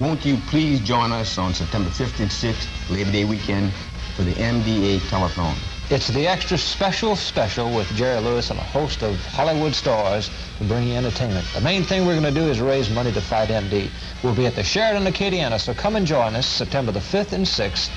Won't you please join us on September 5th and 6th, Labor Day weekend, for the MDA Telethon? It's the extra special with Jerry Lewis and a host of Hollywood stars to bring you entertainment. The main thing we're going to do is raise money to fight MD. We'll be at the Sheraton Acadiana, so come and join us September the 5th and 6th.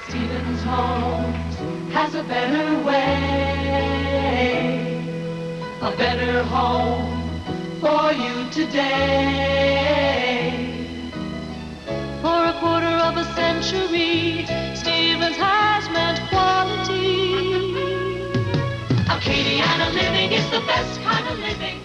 Stevens Homes has a better way, a better home for you today. For a quarter of a century, Stevens has meant quality. Acadiana living is the best kind of living.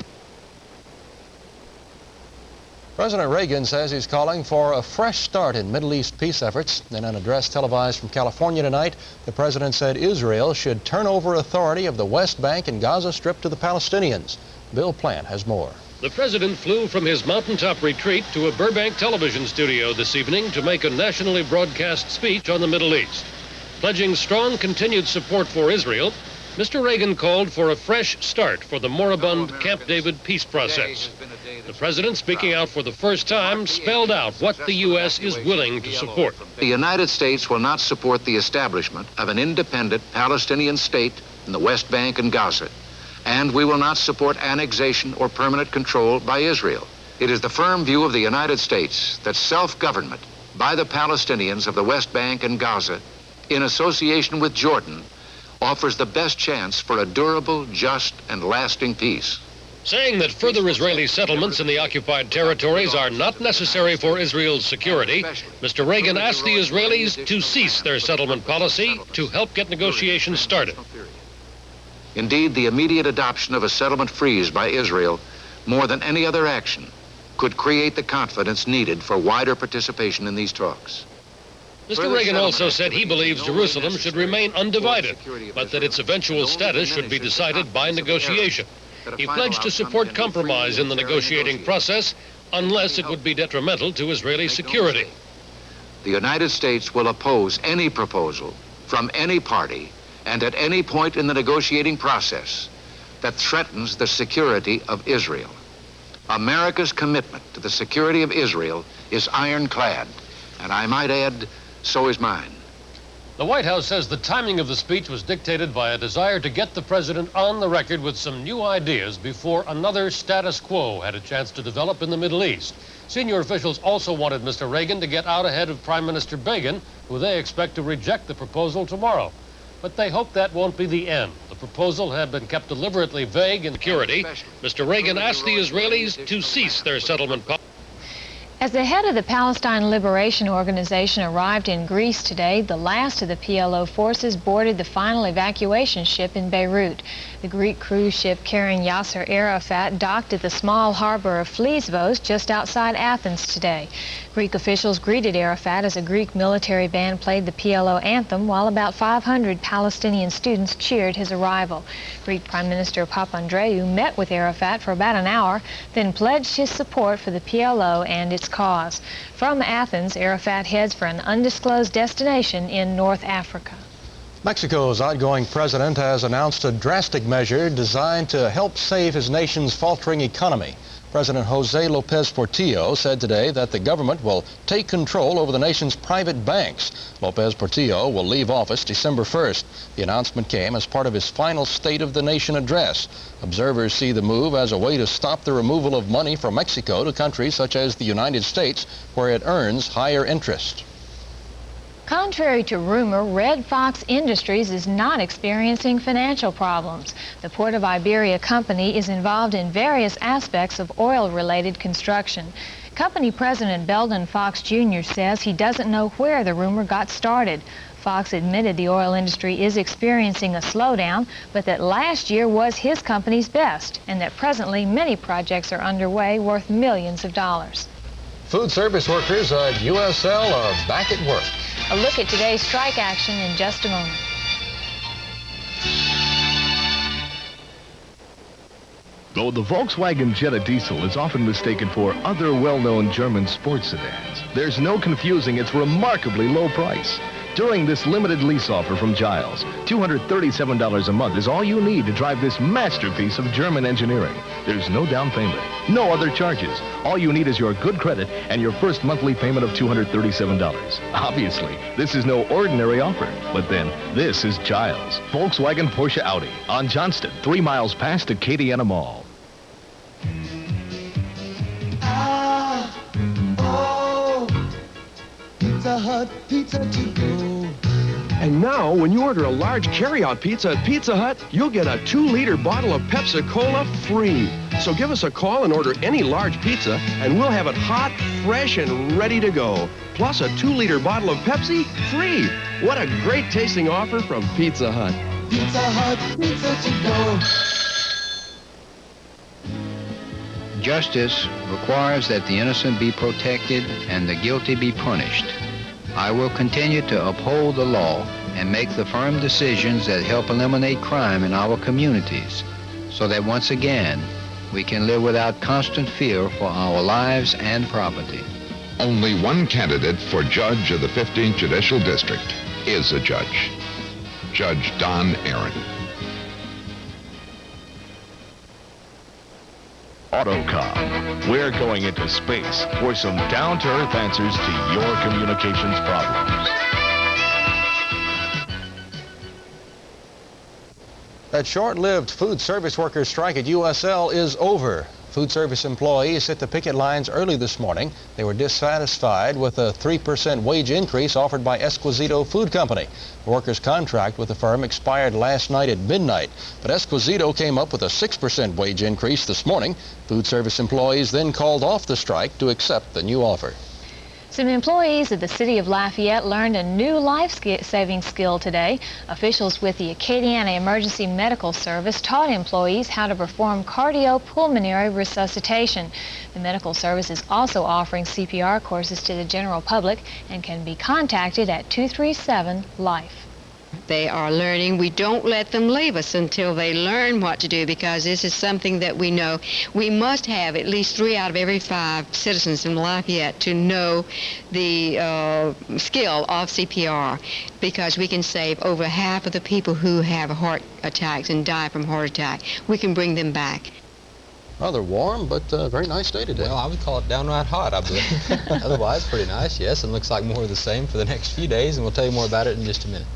President Reagan says he's calling for a fresh start in Middle East peace efforts. In an address televised from California tonight, the president said Israel should turn over authority of the West Bank and Gaza Strip to the Palestinians. Bill Plant has more. The president flew from his mountaintop retreat to a Burbank television studio this evening to make a nationally broadcast speech on the Middle East. Pledging strong continued support for Israel, Mr. Reagan called for a fresh start for the moribund Camp David peace process. The president, speaking out for the first time, spelled out what the U.S. is willing to support. The United States will not support the establishment of an independent Palestinian state in the West Bank and Gaza, and we will not support annexation or permanent control by Israel. It is the firm view of the United States that self-government by the Palestinians of the West Bank and Gaza, in association with Jordan, offers the best chance for a durable, just, and lasting peace. Saying that further Israeli settlements in the occupied territories are not necessary for Israel's security, Mr. Reagan asked the Israelis to cease their settlement policy to help get negotiations started. Indeed, the immediate adoption of a settlement freeze by Israel, more than any other action, could create the confidence needed for wider participation in these talks. Mr. Reagan also said he believes Jerusalem should remain undivided, but that its eventual status should be decided by negotiation. He pledged to support compromise in the negotiating process unless it would be detrimental to Israeli security. The United States will oppose any proposal from any party and at any point in the negotiating process that threatens the security of Israel. America's commitment to the security of Israel is ironclad, and I might add, so is mine. The White House says the timing of the speech was dictated by a desire to get the president on the record with some new ideas before another status quo had a chance to develop in the Middle East. Senior officials also wanted Mr. Reagan to get out ahead of Prime Minister Begin, who they expect to reject the proposal tomorrow. But they hope that won't be the end. The proposal had been kept deliberately vague in security. Mr. Reagan asked the Israelis to cease their settlement policy. As the head of the Palestine Liberation Organization arrived in Greece today, the last of the PLO forces boarded the final evacuation ship in Beirut. The Greek cruise ship carrying Yasser Arafat docked at the small harbor of Lesbos just outside Athens today. Greek officials greeted Arafat as a Greek military band played the PLO anthem while about 500 Palestinian students cheered his arrival. Greek Prime Minister Papandreou met with Arafat for about an hour, then pledged his support for the PLO and its cause. From Athens, Arafat heads for an undisclosed destination in North Africa. Mexico's outgoing president has announced a drastic measure designed to help save his nation's faltering economy. President Jose Lopez Portillo said today that the government will take control over the nation's private banks. Lopez Portillo will leave office December 1st. The announcement came as part of his final State of the Nation address. Observers see the move as a way to stop the removal of money from Mexico to countries such as the United States, where it earns higher interest. Contrary to rumor, Red Fox Industries is not experiencing financial problems. The Port of Iberia company is involved in various aspects of oil-related construction. Company President Belden Fox Jr. says he doesn't know where the rumor got started. Fox admitted the oil industry is experiencing a slowdown, but that last year was his company's best, and that presently many projects are underway worth millions of dollars. Food service workers at USL are back at work. A look at today's strike action in just a moment. Though the Volkswagen Jetta diesel is often mistaken for other well-known German sports sedans, there's no confusing its remarkably low price. During this limited lease offer from Giles, $237 a month is all you need to drive this masterpiece of German engineering. There's no down payment, no other charges. All you need is your good credit and your first monthly payment of $237. Obviously, this is no ordinary offer, but then this is Giles, Volkswagen Porsche Audi on Johnston, 3 miles past Acadiana Mall. Pizza Hut, pizza to go. And now, when you order a large carry-out pizza at Pizza Hut, you'll get a 2-liter bottle of Pepsi-Cola free. So give us a call and order any large pizza, and we'll have it hot, fresh, and ready to go. Plus a 2-liter bottle of Pepsi free. What a great tasting offer from Pizza Hut. Pizza Hut, pizza to go. Justice requires that the innocent be protected and the guilty be punished. I will continue to uphold the law and make the firm decisions that help eliminate crime in our communities, so that once again we can live without constant fear for our lives and property. Only one candidate for judge of the 15th Judicial District is a judge. Judge Don Aaron. AutoCom. We're going into space for some down-to-earth answers to your communications problems. That short-lived food service workers' strike at USL is over. Food service employees hit the picket lines early this morning. They were dissatisfied with a 3% wage increase offered by Esquisito Food Company. The workers' contract with the firm expired last night at midnight, but Esquisito came up with a 6% wage increase this morning. Food service employees then called off the strike to accept the new offer. Some employees at the City of Lafayette learned a new life-saving skill today. Officials with the Acadiana Emergency Medical Service taught employees how to perform cardiopulmonary resuscitation. The medical service is also offering CPR courses to the general public and can be contacted at 237-LIFE. They are learning. We don't let them leave us until they learn what to do, because this is something that we know. We must have at least 3 out of every 5 citizens in Lafayette to know the skill of CPR, because we can save over half of the people who have heart attacks and die from heart attack. We can bring them back. Rather warm, but very nice day today. Well, I would call it downright hot, I believe. Otherwise, pretty nice, yes, and looks like more of the same for the next few days, and we'll tell you more about it in just a minute.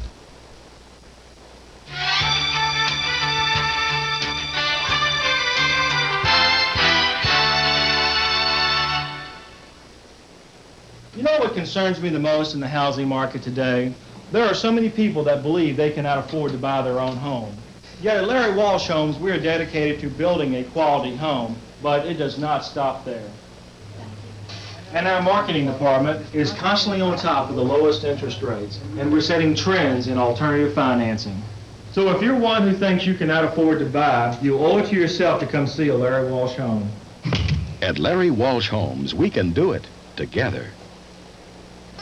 You know what concerns me the most in the housing market today? There are so many people that believe they cannot afford to buy their own home. Yet at Larry Walsh Homes, we are dedicated to building a quality home, but it does not stop there. And our marketing department is constantly on top of the lowest interest rates, and we're setting trends in alternative financing. So if you're one who thinks you cannot afford to buy, you owe it to yourself to come see a Larry Walsh home. At Larry Walsh Homes, we can do it together.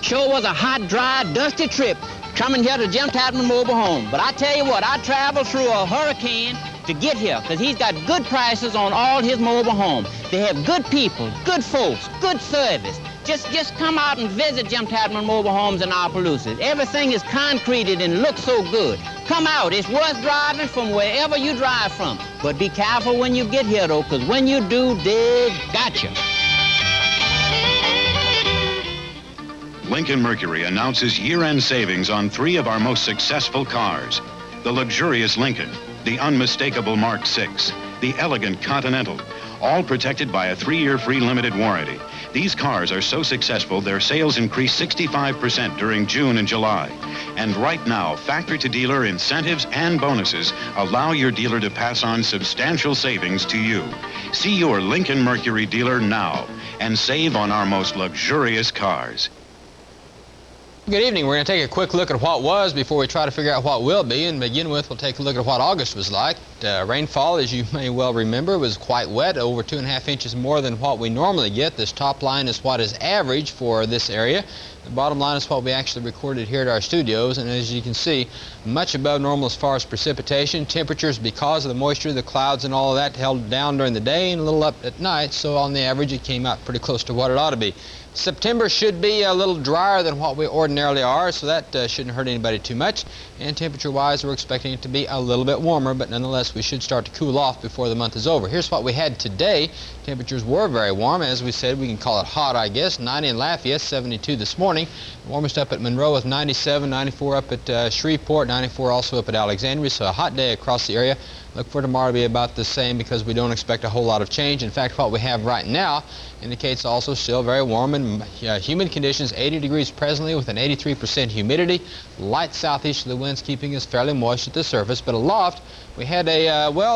Sure was a hot, dry, dusty trip coming here to Jim Tatman Mobile Home. But I tell you what, I traveled through a hurricane to get here, because he's got good prices on all his mobile homes. They have good people, good folks, good service. Just come out and visit Jim Tatman Mobile Homes in Opelousas. Everything is concreted and looks so good. Come out. It's worth driving from wherever you drive from. But be careful when you get here, though, because when you do, they got you. Lincoln Mercury announces year-end savings on 3 of our most successful cars. The luxurious Lincoln, the unmistakable Mark VI, the elegant Continental, all protected by a 3-year free limited warranty. These cars are so successful, their sales increased 65% during June and July. And right now, factory-to-dealer incentives and bonuses allow your dealer to pass on substantial savings to you. See your Lincoln Mercury dealer now and save on our most luxurious cars. Good evening. We're going to take a quick look at what was before we try to figure out what will be. And to begin with, we'll take a look at what August was like. Rainfall, as you may well remember, was quite wet, over 2.5 inches more than what we normally get. This top line is what is average for this area. The bottom line is what we actually recorded here at our studios, and as you can see, much above normal as far as precipitation. Temperatures, because of the moisture, the clouds and all of that, held down during the day and a little up at night, so on the average it came out pretty close to what it ought to be. September should be a little drier than what we ordinarily are, so that shouldn't hurt anybody too much. And temperature-wise, we're expecting it to be a little bit warmer, but nonetheless, we should start to cool off before the month is over. Here's what we had today. Temperatures were very warm. As we said, we can call it hot, I guess. 90 in Lafayette, 72 this morning. Warmest up at Monroe with 97, 94 up at Shreveport, 94 also up at Alexandria, so a hot day across the area. Look for tomorrow to be about the same because we don't expect a whole lot of change. In fact, what we have right now indicates also still very warm and humid conditions, 80 degrees presently with an 83% humidity. Light southeasterly winds keeping us fairly moist at the surface, but aloft we had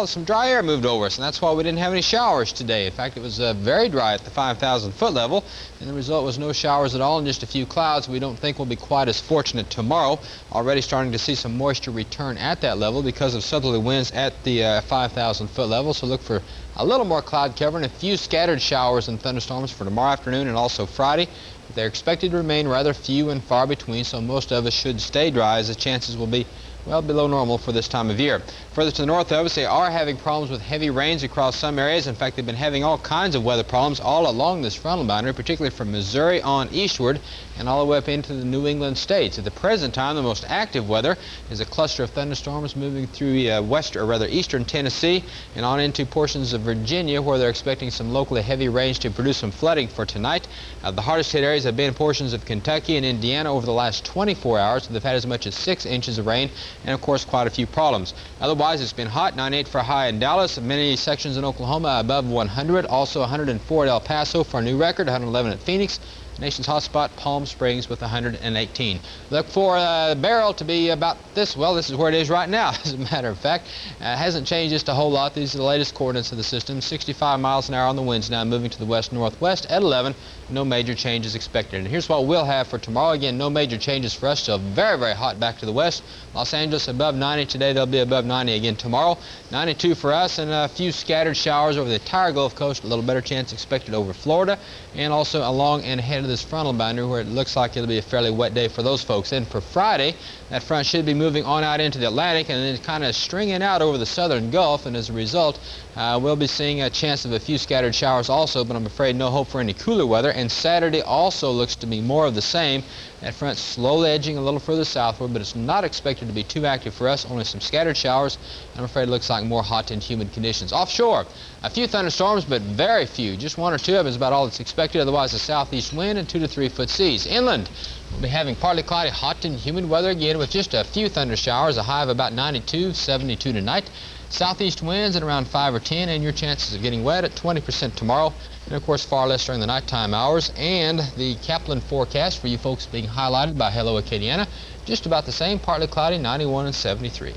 some dry air moved over us, and that's why we didn't have any showers today. In fact, it was very dry at the 5,000 foot level, and the result was no showers at all and just a few clouds. We don't think we'll be quite as fortunate tomorrow. Already starting to see some moisture return at that level because of southerly winds at the 5,000 foot level, so look for a little more cloud cover and a few scattered showers and thunderstorms for tomorrow afternoon and also Friday. They're expected to remain rather few and far between, so most of us should stay dry as the chances will be well below normal for this time of year. Further to the north of us, they are having problems with heavy rains across some areas. In fact, they've been having all kinds of weather problems all along this frontal boundary, particularly from Missouri on eastward and all the way up into the New England states. At the present time, the most active weather is a cluster of thunderstorms moving through eastern Tennessee and on into portions of Virginia, where they're expecting some locally heavy rains to produce some flooding for tonight. The hardest hit areas have been portions of Kentucky and Indiana over the last 24 hours. They've had as much as 6 inches of rain and, of course, quite a few problems. Otherwise, it's been hot. 98 for a high in Dallas. Many sections in Oklahoma above 100. Also 104 at El Paso for a new record. 111 at Phoenix. Nation's hotspot, Palm Springs, with 118. Look for Barrel to be about this. Well, this is where it is right now, as a matter of fact. Hasn't changed just a whole lot. These are the latest coordinates of the system. 65 miles an hour on the winds now, moving to the west-northwest at 11. No major changes expected. And here's what we'll have for tomorrow. Again, no major changes for us. Still very, very hot back to the west. Los Angeles above 90 today. They'll be above 90 again tomorrow. 92 for us, and a few scattered showers over the entire Gulf Coast. A little better chance expected over Florida and also along and ahead of this frontal boundary, where it looks like it'll be a fairly wet day for those folks. And for Friday, that front should be moving on out into the Atlantic and then kind of stringing out over the southern Gulf, and as a result, we'll be seeing a chance of a few scattered showers also, but I'm afraid no hope for any cooler weather. And Saturday also looks to be more of the same. That front slowly edging a little further southward, but it's not expected to be too active for us. Only some scattered showers. I'm afraid it looks like more hot and humid conditions. Offshore, a few thunderstorms, but very few. Just 1 or 2 of them is about all that's expected. Otherwise, a southeast wind and 2 to 3 foot seas. Inland, we'll be having partly cloudy, hot and humid weather again with just a few thunder showers. A high of about 92, 72 tonight. Southeast winds at around 5 or 10, and your chances of getting wet at 20% tomorrow. And of course, far less during the nighttime hours. And the Kaplan forecast for you folks being highlighted by Hello Acadiana, just about the same, partly cloudy, 91 and 73.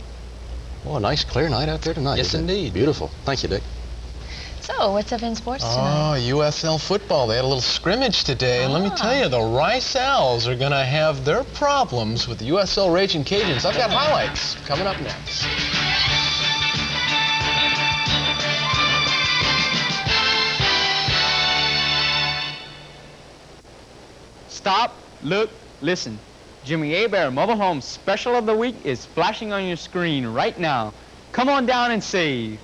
Oh, a nice clear night out there tonight. Yes, indeed. Beautiful. Thank you, Dick. So, what's up in sports tonight? Oh, USL football. They had a little scrimmage today, and let me tell you, the Rice Owls are going to have their problems with the USL Raging Cajuns. I've got highlights coming up next. Stop, look, listen. Jimmy Abair Mobile Home Special of the Week is flashing on your screen right now. Come on down and save.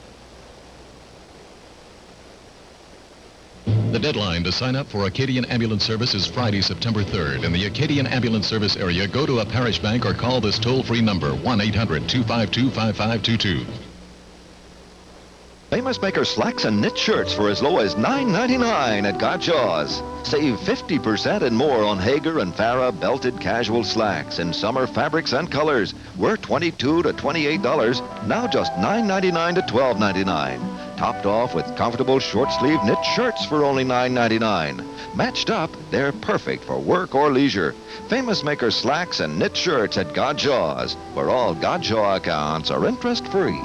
The deadline to sign up for Acadian Ambulance Service is Friday, September 3rd. In the Acadian Ambulance Service area, go to a parish bank or call this toll-free number, 1-800-252-5522. Famous Maker slacks and knit shirts for as low as $9.99 at Gottschalk's. Save 50% and more on Hager and Farah belted casual slacks in summer fabrics and colors. Worth $22 to $28, now just $9.99 to $12.99. Topped off with comfortable short-sleeve knit shirts for only $9.99. Matched up, they're perfect for work or leisure. Famous Maker slacks and knit shirts at Gottschalk's, where all Gottschalk accounts are interest-free.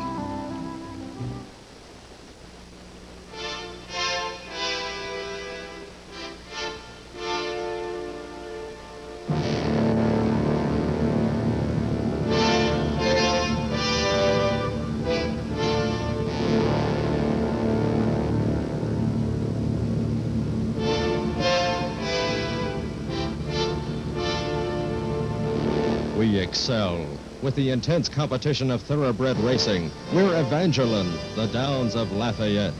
we excel. With the intense competition of thoroughbred racing, we're Evangeline, the Downs of Lafayette.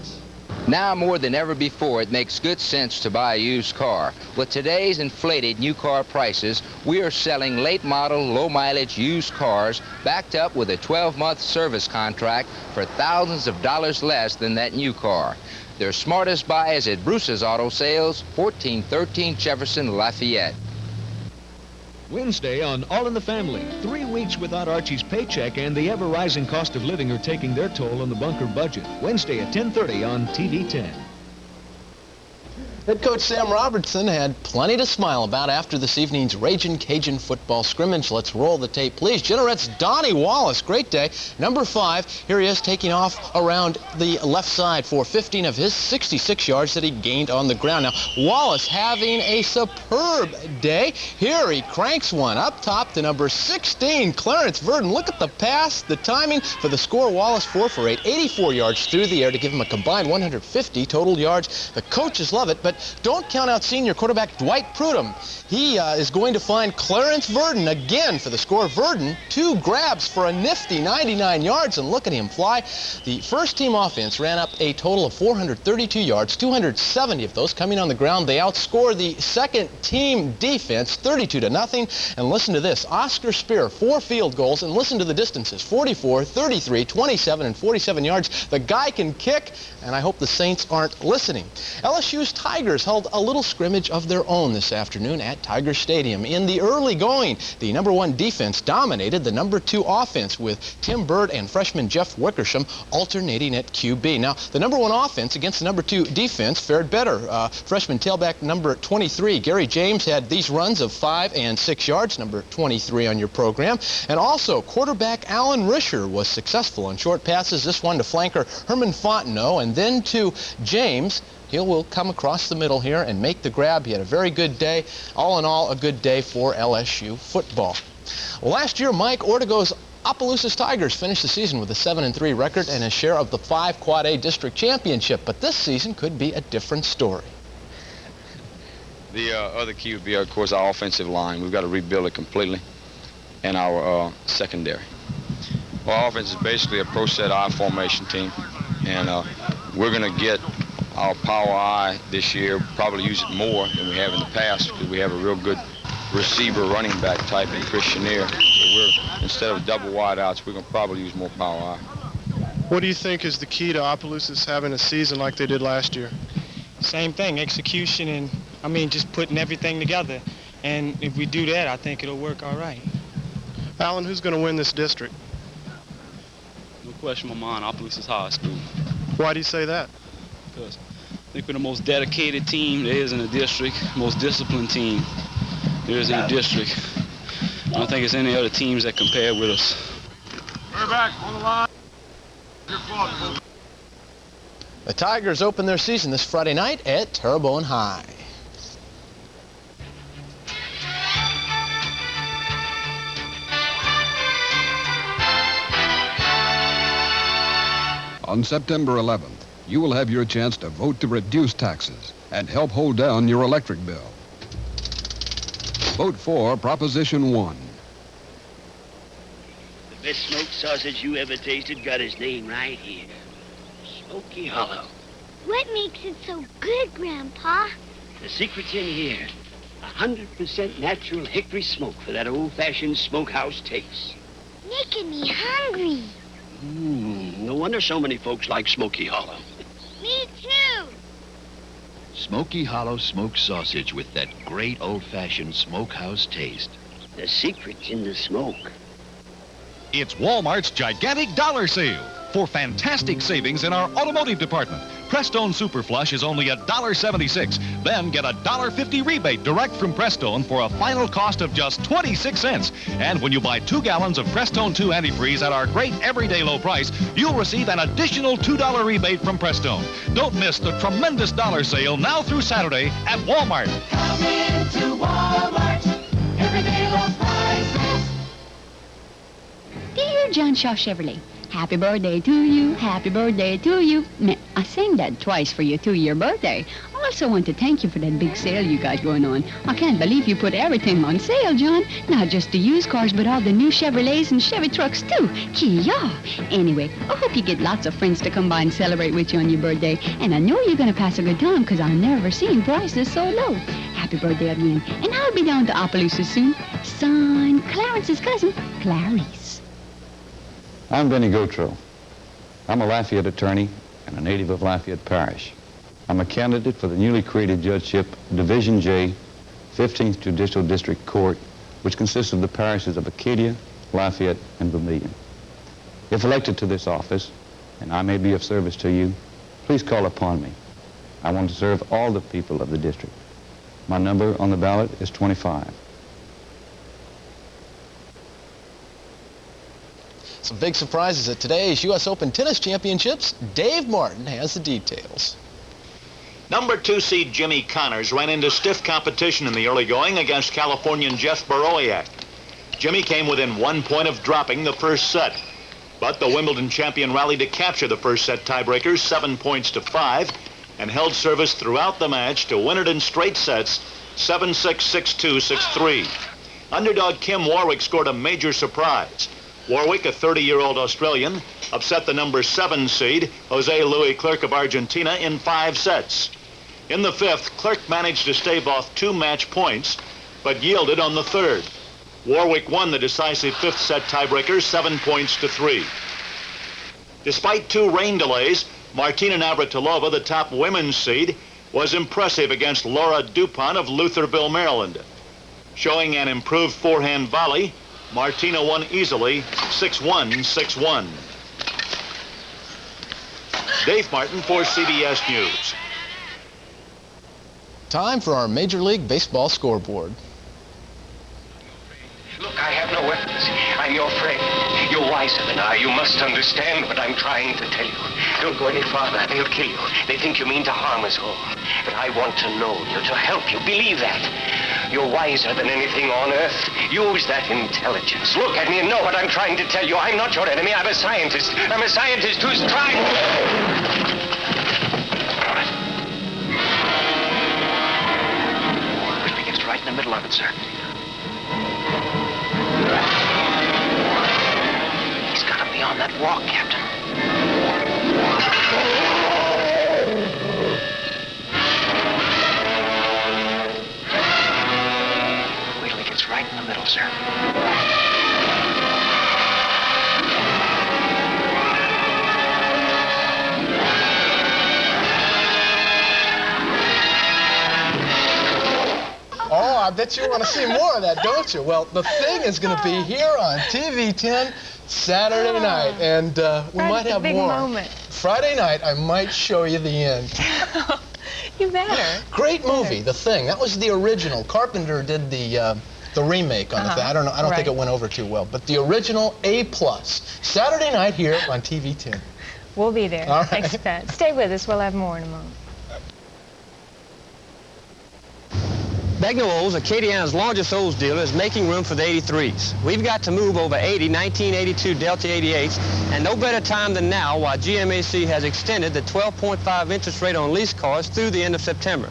Now more than ever before, it makes good sense to buy a used car. With today's inflated new car prices, we are selling late model, low mileage used cars backed up with a 12-month service contract for thousands of dollars less than that new car. Their smartest buy is at Bruce's Auto Sales, 1413 Jefferson, Lafayette. Wednesday on All in the Family. 3 weeks without Archie's paycheck and the ever-rising cost of living are taking their toll on the bunker budget. Wednesday at 10:30 on TV 10. Head coach Sam Robertson had plenty to smile about after this evening's Ragin' Cajun football scrimmage. Let's roll the tape, please. Genneret's Donnie Wallace, great day. Number 5, here he is taking off around the left side for 15 of his 66 yards that he gained on the ground. Now, Wallace having a superb day. Here he cranks one up top to number 16, Clarence Verdon. Look at the pass, the timing for the score. Wallace 4 for 8, 84 yards through the air to give him a combined 150 total yards. The coaches love it, but don't count out senior quarterback Dwight Prudhomme. He is going to find Clarence Verdon again for the score. Verdon, 2 grabs for a nifty 99 yards, and look at him fly. The first team offense ran up a total of 432 yards, 270 of those coming on the ground. They outscore the second team defense 32-0. And listen to this, Oscar Spear, 4 field goals, and listen to the distances, 44, 33, 27, and 47 yards. The guy can kick, and I hope the Saints aren't listening. LSU's Tigers held a little scrimmage of their own this afternoon at Tiger Stadium. In the early going, the number 1 defense dominated the number 2 offense with Tim Bird and freshman Jeff Wickersham alternating at QB. Now, the number 1 offense against the number 2 defense fared better. Freshman tailback number 23, Gary James, had these runs of 5 and 6 yards, number 23 on your program. And also, quarterback Alan Risher was successful on short passes. This one to flanker Herman Fontenot, and then to James. He will come across the middle here and make the grab. He had a very good day. All in all, a good day for LSU football. Well, last year, Mike Ortego's Opelousas Tigers finished the season with a 7-3 record and a share of the 5 Quad A district championship. But this season could be a different story. The other key would be, of course, our offensive line. We've got to rebuild it completely, and our secondary. Our offense is basically a pro set I formation team, and we're going to get our power I this year, probably use it more than we have in the past because we have a real good receiver running back type in Chris Chenier. So instead of double wide outs, we're going to probably use more power I. What do you think is the key to Opelousas having a season like they did last year? Same thing, execution, and just putting everything together. And if we do that, I think it'll work all right. Alan, who's going to win this district? No question in my mind, Opelousas High School. Why do you say that? Because I think we're the most dedicated team there is in the district, most disciplined team there is in the district. I don't think there's any other teams that compare with us. We're back on the line. The Tigers open their season this Friday night at Terrebonne High. On September 11th, you will have your chance to vote to reduce taxes and help hold down your electric bill. Vote for Proposition 1. The best smoked sausage you ever tasted got his name right here. Smoky Hollow. What makes it so good, Grandpa? The secret's in here. 100% natural hickory smoke for that old-fashioned smokehouse taste. Making me hungry. No wonder so many folks like Smoky Hollow. Me too. Smoky Hollow smoked sausage with that great old-fashioned smokehouse taste. The secret's in the smoke. It's Walmart's gigantic dollar sale for fantastic savings in our automotive department. Prestone Super Flush is only $1.76. Then get a $1.50 rebate direct from Prestone for a final cost of just 26 cents. And when you buy 2 gallons of Prestone 2 antifreeze at our great everyday low price, you'll receive an additional $2 rebate from Prestone. Don't miss the tremendous dollar sale now through Saturday at Walmart. Come into Walmart, everyday low prices. Dear John Shaw Chevrolet, happy birthday to you, happy birthday to you. Now, I sang that twice for your 2-year birthday. Oh, also want to thank you for that big sale you got going on. I can't believe you put everything on sale, John. Not just the used cars, but all the new Chevrolets and Chevy trucks, too. Kia. Anyway, I hope you get lots of friends to come by and celebrate with you on your birthday. And I know you're going to pass a good time, because I've never seen prices so low. Happy birthday again. And I'll be down to Opelousas soon. Signed, Clarence's cousin, Clarice. I'm Benny Gautreaux. I'm a Lafayette attorney and a native of Lafayette Parish. I'm a candidate for the newly created judgeship, Division J, 15th Judicial District Court, which consists of the parishes of Acadia, Lafayette, and Vermilion. If elected to this office, and I may be of service to you, please call upon me. I want to serve all the people of the district. My number on the ballot is 25. Some big surprises at today's U.S. Open Tennis Championships. Dave Martin has the details. Number 2 seed Jimmy Connors ran into stiff competition in the early going against Californian Jeff Borowiak. Jimmy came within 1 point of dropping the first set. But the Wimbledon champion rallied to capture the first set tiebreakers 7 points to 5 and held service throughout the match to win it in straight sets 7-6, 6-2, 6-3. Underdog Kim Warwick scored a major surprise. Warwick, a 30-year-old Australian, upset the number 7 seed, Jose Luis Clerc of Argentina, in 5 sets. In the 5th, Clerc managed to stave off 2 match points, but yielded on the 3rd. Warwick won the decisive 5th set tiebreaker 7 points to 3. Despite 2 rain delays, Martina Navratilova, the top women's seed, was impressive against Laura Dupont of Lutherville, Maryland. Showing an improved forehand volley, Martina won easily, 6-1, 6-1. Dave Martin for CBS News. Time for our Major League Baseball scoreboard. Look, I have no weapons. I'm your friend. You're wiser than I. You must understand what I'm trying to tell you. Don't go any farther. They'll kill you. They think you mean to harm us all. But I want to know you, to help you. Believe that. You're wiser than anything on earth. Use that intelligence. Look at me and know what I'm trying to tell you. I'm not your enemy. I'm a scientist. I'm a scientist who's trying. Which begins right in the middle of it, sir. He's got him beyond that walk, Captain. Wait till he gets right in the middle, sir. Oh, I bet you want to see more of that, don't you? Well, the thing is going to be here on TV 10 Saturday night, and we might have big more. Moment. Friday night, I might show you the end. You better. Great movie, The Thing. That was the original. Carpenter did the remake on the thing. I don't think it went over too well, but the original A+. Saturday night here on TV 10. We'll be there. All right. Expect. Stay with us. We'll have more in a moment. Bagnall Olds, Acadiana's largest Olds dealer, is making room for the 83s. We've got to move over 80 1982 Delta 88s, and no better time than now while GMAC has extended the 12.5 interest rate on lease cars through the end of September.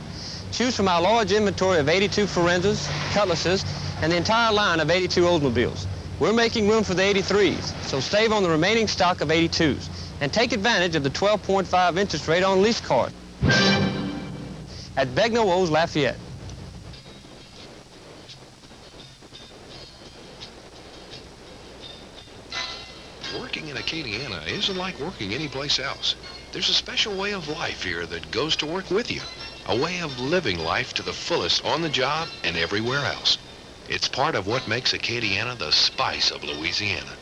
Choose from our large inventory of 82 Forenzas, Cutlasses, and the entire line of 82 Oldsmobiles. We're making room for the 83s, so save on the remaining stock of 82s and take advantage of the 12.5 interest rate on lease cars at Bagnall Olds, Lafayette. Working in Acadiana isn't like working anyplace else. There's a special way of life here that goes to work with you. A way of living life to the fullest on the job and everywhere else. It's part of what makes Acadiana the spice of Louisiana.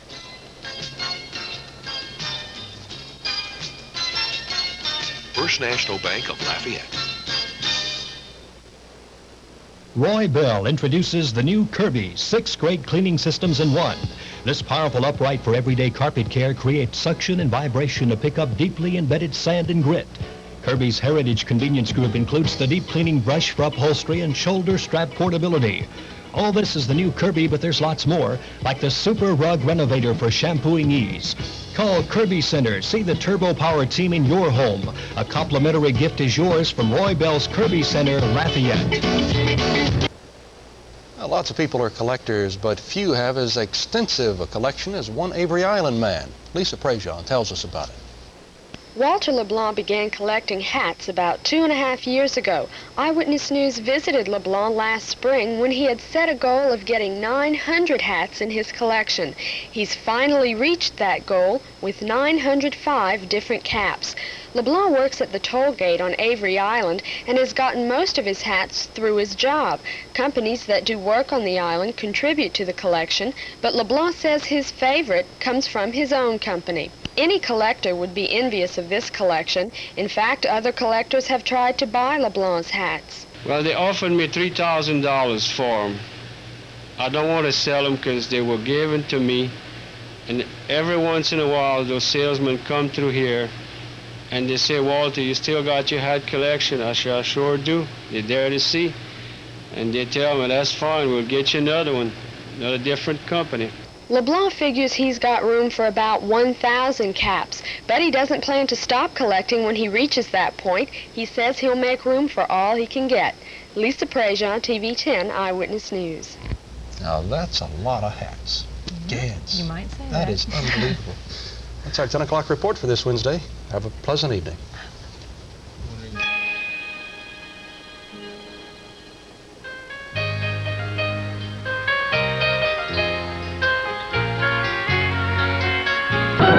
First National Bank of Lafayette. Roy Bell introduces the new Kirby 6 great cleaning systems in one. This powerful upright for everyday carpet care creates suction and vibration to pick up deeply embedded sand and grit. Kirby's Heritage Convenience Group includes the deep cleaning brush for upholstery and shoulder strap portability. All this is the new Kirby, but there's lots more, like the Super Rug Renovator for shampooing ease. Call Kirby Center. See the turbo power team in your home. A complimentary gift is yours from Roy Bell's Kirby Center, Lafayette. Well, lots of people are collectors, but few have as extensive a collection as one Avery Island man. Lisa Prejean tells us about it. Walter LeBlanc began collecting hats about 2.5 years ago. Eyewitness News visited LeBlanc last spring when he had set a goal of getting 900 hats in his collection. He's finally reached that goal with 905 different caps. LeBlanc works at the toll gate on Avery Island and has gotten most of his hats through his job. Companies that do work on the island contribute to the collection, but LeBlanc says his favorite comes from his own company. Any collector would be envious of this collection. In fact, other collectors have tried to buy LeBlanc's hats. Well, they offered me $3,000 for them. I don't want to sell them because they were given to me. And every once in a while, those salesmen come through here and they say, Walter, you still got your hat collection? I say, I sure do. They're there to see. And they tell me, that's fine, we'll get you another one, another different company. LeBlanc figures he's got room for about 1,000 caps, but he doesn't plan to stop collecting when he reaches that point. He says he'll make room for all he can get. Lisa Prejean, TV 10 Eyewitness News. Now that's a lot of hats. Gads. You might say that. That is unbelievable. That's our 10 o'clock report for this Wednesday. Have a pleasant evening.